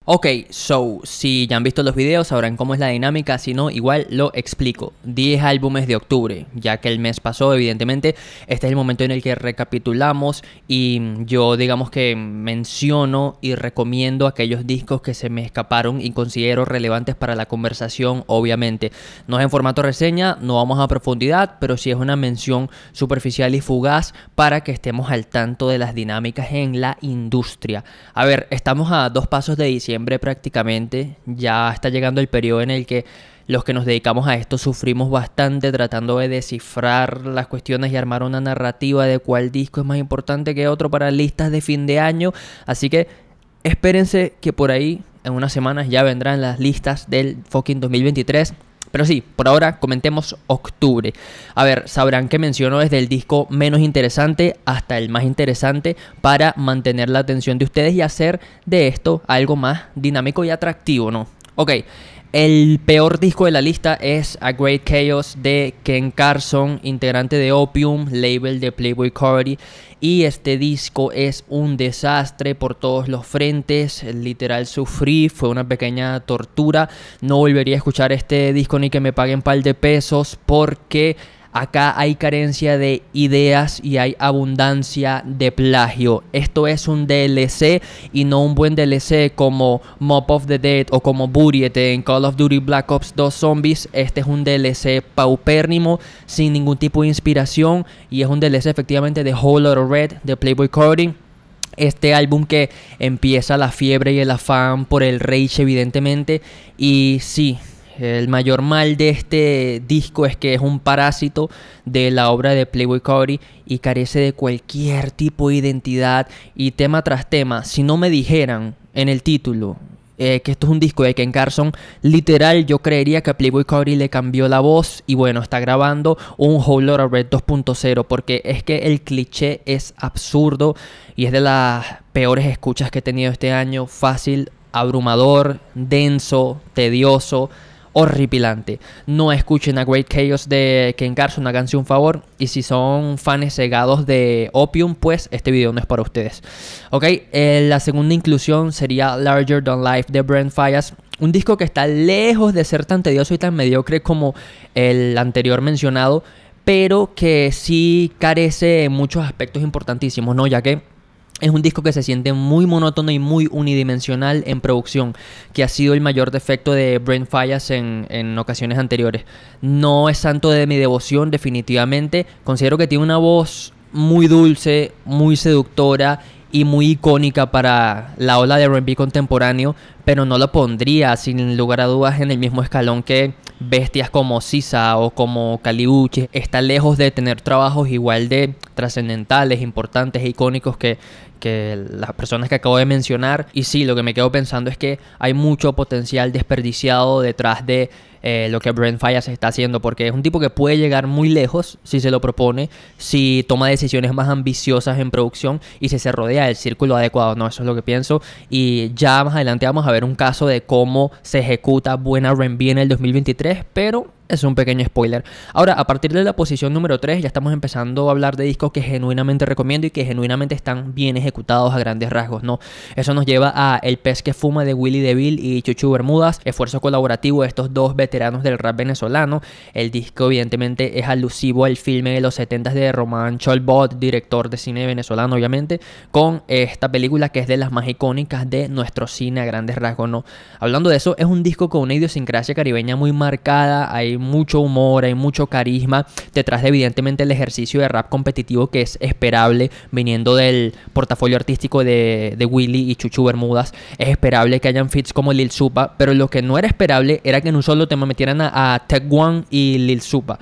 Ok, si ya han visto los videos sabrán cómo es la dinámica, si no, igual lo explico. 10 álbumes de octubre, ya que el mes pasó, evidentemente, este es el momento en el que recapitulamos y yo digamos que menciono y recomiendo aquellos discos que se me escaparon y considero relevantes para la conversación, obviamente. No es en formato reseña, no vamos a profundidad, pero sí es una mención superficial y fugaz para que estemos al tanto de las dinámicas en la industria. A ver, estamos a 2 pasos de diciembre prácticamente, ya está llegando el periodo en el que los que nos dedicamos a esto sufrimos bastante tratando de descifrar las cuestiones y armar una narrativa de cuál disco es más importante que otro para listas de fin de año, así que espérense que por ahí en unas semanas ya vendrán las listas del fucking 2023. Pero sí, por ahora comentemos octubre. A ver, sabrán que menciono desde el disco menos interesante hasta el más interesante para mantener la atención de ustedes y hacer de esto algo más dinámico y atractivo, ¿no? Ok, el peor disco de la lista es A Great Chaos de Ken Carson, integrante de Opium, label de Playboi Carti. Y este disco es un desastre por todos los frentes, literal sufrí, fue una pequeña tortura. No volvería a escuchar este disco ni que me paguen par de pesos porque acá hay carencia de ideas y hay abundancia de plagio. Esto es un DLC y no un buen DLC como Mob of the Dead o como Buried en Call of Duty Black Ops 2 Zombies. Este es un DLC paupérrimo, sin ningún tipo de inspiración, y es un DLC efectivamente de Whole Lotta Red de Playboi Carti. Este álbum que empieza la fiebre y el afán por el rage evidentemente, y sí, el mayor mal de este disco es que es un parásito de la obra de Playboi Carti y carece de cualquier tipo de identidad y tema tras tema. Si no me dijeran en el título que esto es un disco de Ken Carson, literal yo creería que a Playboi Carti le cambió la voz y bueno, está grabando un Whole Lotta Red 2.0, porque es que el cliché es absurdo y es de las peores escuchas que he tenido este año. Fácil, abrumador, denso, tedioso, horripilante. No escuchen A Great Chaos de Ken Carson, háganse un favor. Y si son fans cegados de Opium, pues este video no es para ustedes. Ok, la segunda inclusión sería Larger Than Life de Brent Faiyaz. Un disco que está lejos de ser tan tedioso y tan mediocre como el anterior mencionado, pero que sí carece en muchos aspectos importantísimos, ¿no? Ya que es un disco que se siente muy monótono y muy unidimensional en producción, que ha sido el mayor defecto de Brent Faiyaz en ocasiones anteriores. No es santo de mi devoción, definitivamente. Considero que tiene una voz muy dulce, muy seductora y muy icónica para la ola de R&B contemporáneo, pero no lo pondría sin lugar a dudas en el mismo escalón que bestias como SZA o como Kali Uchis. Está lejos de tener trabajos igual de trascendentales, importantes e icónicos que las personas que acabo de mencionar. Y sí, lo que me quedo pensando es que hay mucho potencial desperdiciado detrás de lo que Brent Faiyaz está haciendo, porque es un tipo que puede llegar muy lejos si se lo propone, si toma decisiones más ambiciosas en producción y si se rodea del círculo adecuado, ¿no? Eso es lo que pienso. Y ya más adelante vamos a ver un caso de cómo se ejecuta buena R&B en el 2023, pero es un pequeño spoiler. Ahora, a partir de la posición número 3, ya estamos empezando a hablar de discos que genuinamente recomiendo y que genuinamente están bien ejecutados a grandes rasgos, ¿no? Eso nos lleva a El Pez que Fuma de Willy DeVille y Chuchu Bermudas, esfuerzo colaborativo de estos dos veteranos del rap venezolano. El disco evidentemente es alusivo al filme de los 70s de Román Cholbot, director de cine venezolano obviamente, con esta película que es de las más icónicas de nuestro cine a grandes rasgos, ¿no? Hablando de eso, es un disco con una idiosincrasia caribeña muy marcada, hay mucho humor, hay mucho carisma detrás de evidentemente el ejercicio de rap competitivo que es esperable viniendo del portafolio artístico de Willy y Chuchu Bermudas. Es esperable que hayan feats como Lil Supa, pero lo que no era esperable era que en un solo tema metieran a Tech One y Lil Supa.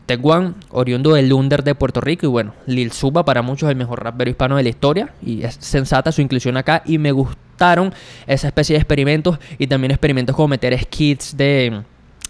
Tech One, oriundo del Under de Puerto Rico, y bueno, Lil Supa para muchos el mejor rapero hispano de la historia, y es sensata su inclusión acá, y me gustaron esa especie de experimentos, y también experimentos como meter skits de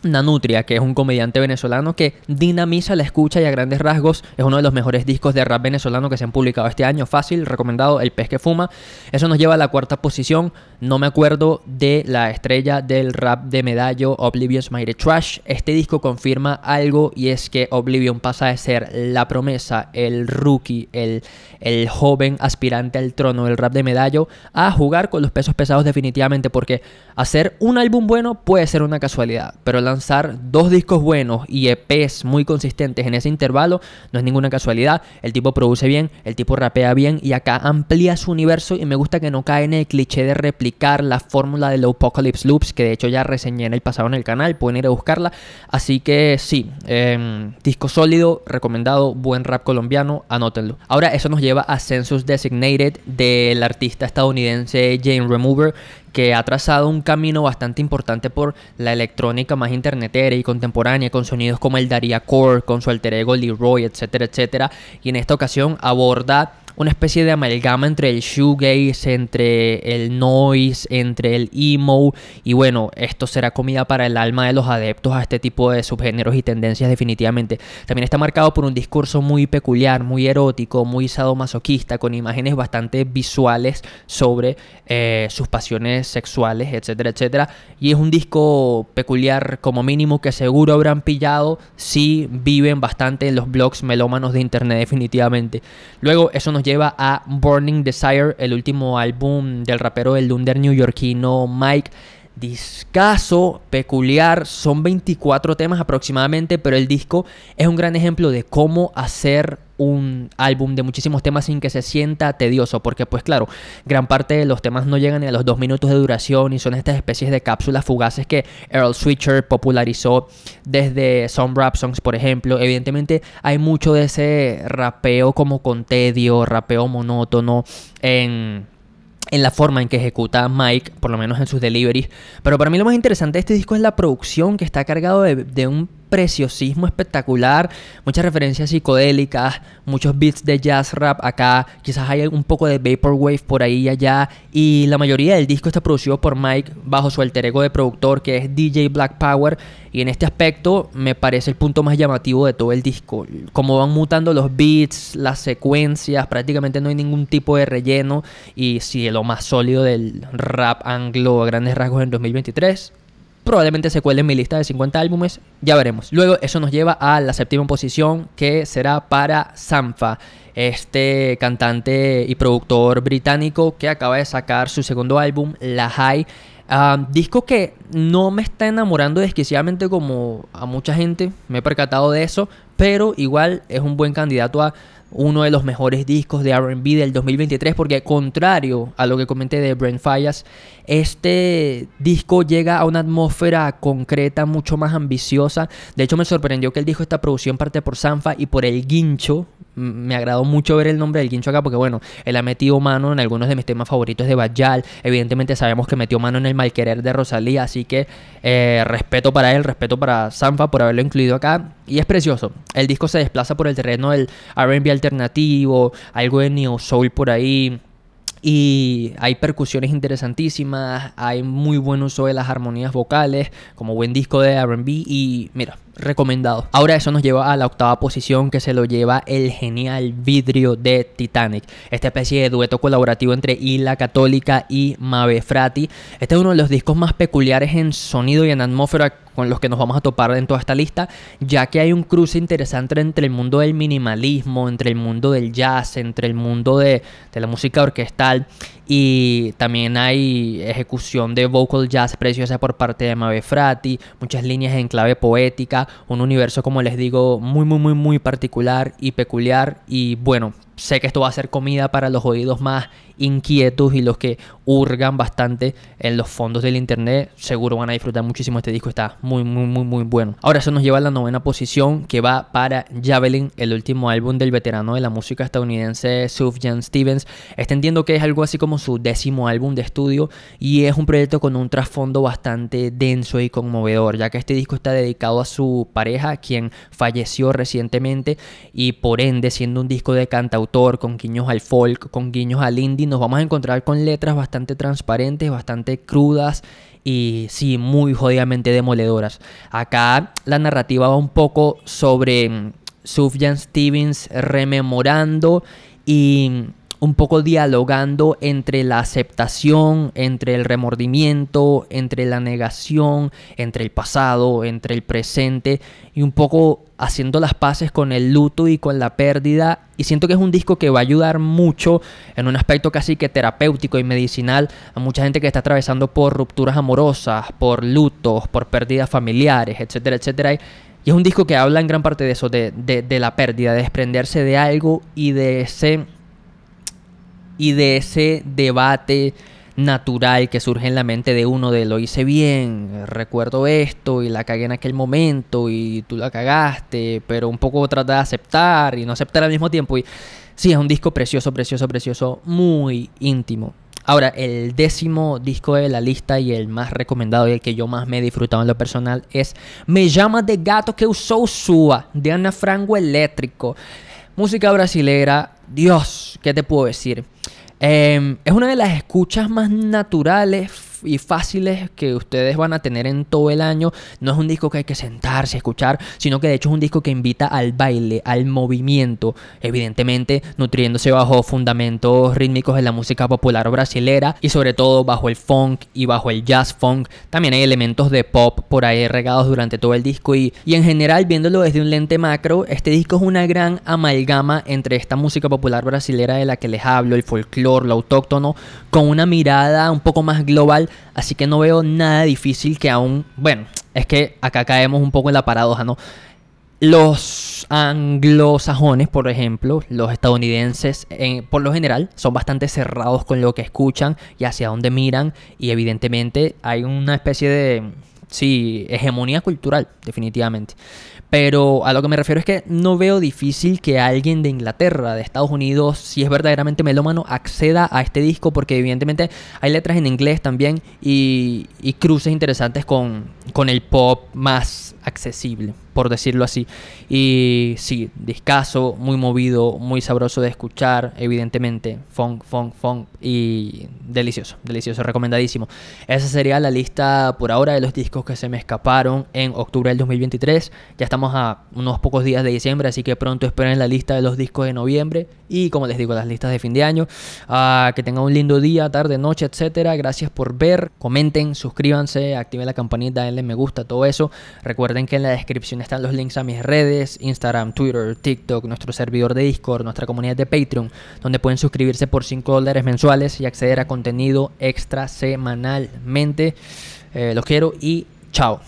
Nanutria, que es un comediante venezolano que dinamiza la escucha y a grandes rasgos es uno de los mejores discos de rap venezolano que se han publicado este año. Fácil, recomendado, El Pez que Fuma. Eso nos lleva a la cuarta posición. No me acuerdo de la estrella del rap de Medallo, Oblivion's Mighty Trash. Este disco confirma algo, y es que Oblivion pasa de ser la promesa, el rookie, el joven aspirante al trono del rap de Medallo, a jugar con los pesos pesados definitivamente, porque hacer un álbum bueno puede ser una casualidad, pero lanzar 2 discos buenos y EPs muy consistentes en ese intervalo no es ninguna casualidad. El tipo produce bien, el tipo rapea bien, y acá amplía su universo, y me gusta que no cae en el cliché de replicar la fórmula de los Apocalypse Loops, que de hecho ya reseñé en el pasado en el canal, pueden ir a buscarla. Así que sí, disco sólido, recomendado, buen rap colombiano, anótenlo. Ahora eso nos lleva a Census Designated, del artista estadounidense Jane Remover, que ha trazado un camino bastante importante por la electrónica más internetera y contemporánea, con sonidos como el Daria Core, con su alter ego Leroy, etcétera, etcétera. Y en esta ocasión aborda una especie de amalgama entre el shoegaze, entre el noise, entre el emo, y bueno, esto será comida para el alma de los adeptos a este tipo de subgéneros y tendencias definitivamente. También está marcado por un discurso muy peculiar, muy erótico, muy sadomasoquista, con imágenes bastante visuales sobre sus pasiones sexuales, etcétera, etcétera. Y es un disco peculiar, como mínimo, que seguro habrán pillado si viven bastante en los blogs melómanos de internet definitivamente. Luego eso nos lleva a Burning Desire, el último álbum del rapero del Dunder neoyorquino Mike. Discazo peculiar, son 24 temas aproximadamente, pero el disco es un gran ejemplo de cómo hacer un álbum de muchísimos temas sin que se sienta tedioso, porque pues claro, gran parte de los temas no llegan ni a los 2 minutos de duración, y son estas especies de cápsulas fugaces que Earl Sweatshirt popularizó desde Some Rap Songs, por ejemplo. Evidentemente hay mucho de ese rapeo como con tedio, rapeo monótono en la forma en que ejecuta Mike, por lo menos en sus deliveries. Pero para mí lo más interesante de este disco es la producción, que está cargado de un preciosismo espectacular, muchas referencias psicodélicas, muchos beats de jazz rap acá, quizás hay un poco de vaporwave por ahí y allá, y la mayoría del disco está producido por Mike bajo su alter ego de productor, que es DJ Black Power, y en este aspecto me parece el punto más llamativo de todo el disco, como van mutando los beats, las secuencias, prácticamente no hay ningún tipo de relleno, y sí, lo más sólido del rap anglo a grandes rasgos en 2023. Probablemente se cuele en mi lista de 50 álbumes, ya veremos. Luego eso nos lleva a la séptima posición, que será para Sampha, este cantante y productor británico que acaba de sacar su segundo álbum, La High. Disco que no me está enamorando desquiciadamente como a mucha gente, me he percatado de eso, pero igual es un buen candidato a uno de los mejores discos de R&B del 2023, porque contrario a lo que comenté de Brent Faiyaz, este disco llega a una atmósfera concreta, mucho más ambiciosa. De hecho, me sorprendió que el disco está producido en parte por Sampha y por El Guincho. Me agradó mucho ver el nombre del Guincho acá, porque bueno, él ha metido mano en algunos de mis temas favoritos de Bajal. Evidentemente sabemos que metió mano en el Malquerer de Rosalía, así que respeto para él, respeto para Sampha por haberlo incluido acá. Y es precioso. El disco se desplaza por el terreno del R&B alternativo, algo de neo soul por ahí. Y hay percusiones interesantísimas, hay muy buen uso de las armonías vocales, como buen disco de R&B, y mira, recomendado. Ahora eso nos lleva a la octava posición, que se lo lleva el genial Vidrio de Titanic, esta especie de dueto colaborativo entre Isla Católica y Mabe Frati. Este es uno de los discos más peculiares en sonido y en atmósfera con los que nos vamos a topar en toda esta lista, ya que hay un cruce interesante entre el mundo del minimalismo, entre el mundo del jazz, entre el mundo de la música orquestal, y también hay ejecución de vocal jazz preciosa por parte de Mabe Frati, muchas líneas en clave poética, un universo, como les digo, muy particular y peculiar. Y bueno, sé que esto va a ser comida para los oídos más inquietos y los que hurgan bastante en los fondos del internet. Seguro van a disfrutar muchísimo este disco, está muy bueno. Ahora eso nos lleva a la novena posición, que va para Javelin, el último álbum del veterano de la música estadounidense Sufjan Stevens. Este entiendo que es algo así como su 10º álbum de estudio, y es un proyecto con un trasfondo bastante denso y conmovedor, ya que este disco está dedicado a su pareja, quien falleció recientemente, y por ende, siendo un disco de cantautor cantautor, con guiños al folk, con guiños al indie, nos vamos a encontrar con letras bastante transparentes, bastante crudas y sí, muy jodidamente demoledoras. Acá la narrativa va un poco sobre Sufjan Stevens rememorando y un poco dialogando entre la aceptación, entre el remordimiento, entre la negación, entre el pasado, entre el presente y un poco haciendo las paces con el luto y con la pérdida. Y siento que es un disco que va a ayudar mucho en un aspecto casi que terapéutico y medicinal a mucha gente que está atravesando por rupturas amorosas, por lutos, por pérdidas familiares, etcétera, etcétera. Y es un disco que habla en gran parte de eso, de la pérdida, de desprenderse de algo y de ese debate natural que surge en la mente de uno de lo hice bien, recuerdo esto y la cagué en aquel momento y tú la cagaste, pero un poco trata de aceptar y no aceptar al mismo tiempo. Y sí, es un disco precioso, precioso, precioso, muy íntimo. Ahora, el 10º disco de la lista y el más recomendado y el que yo más me he disfrutado en lo personal es Me Llama de Gato que Usou Sua, de Ana Frango Elétrico. Música brasilera, Dios, ¿qué te puedo decir? Es una de las escuchas más naturales y fáciles que ustedes van a tener en todo el año. No es un disco que hay que sentarse a escuchar, sino que de hecho es un disco que invita al baile, al movimiento, evidentemente nutriéndose bajo fundamentos rítmicos de la música popular brasilera y sobre todo bajo el funk y bajo el jazz funk. También hay elementos de pop por ahí regados durante todo el disco y en general, viéndolo desde un lente macro, este disco es una gran amalgama entre esta música popular brasilera de la que les hablo, el folclore, lo autóctono, con una mirada un poco más global. Así que no veo nada difícil que aún... Bueno, es que acá caemos un poco en la paradoja, ¿no? Los anglosajones, por ejemplo, los estadounidenses, por lo general, son bastante cerrados con lo que escuchan y hacia dónde miran. Y evidentemente hay una especie de... Sí, hegemonía cultural, definitivamente. Pero a lo que me refiero es que no veo difícil que alguien de Inglaterra, de Estados Unidos, si es verdaderamente melómano, acceda a este disco, porque evidentemente hay letras en inglés también y cruces interesantes con el pop más accesible, por decirlo así. Y sí, discazo, muy movido, muy sabroso de escuchar, evidentemente, funk, y delicioso, delicioso, recomendadísimo. Esa sería la lista por ahora de los discos que se me escaparon en octubre del 2023. Ya estamos a unos pocos días de diciembre, así que pronto esperen la lista de los discos de noviembre y, como les digo, las listas de fin de año. Que tengan un lindo día, tarde, noche, etcétera. Gracias por ver, comenten, suscríbanse, activen la campanita, denle me gusta, todo eso. Recuerden que en la descripción están los links a mis redes, Instagram, Twitter, TikTok, nuestro servidor de Discord, nuestra comunidad de Patreon, donde pueden suscribirse por $5 mensuales y acceder a contenido extra semanalmente. Los quiero y chao.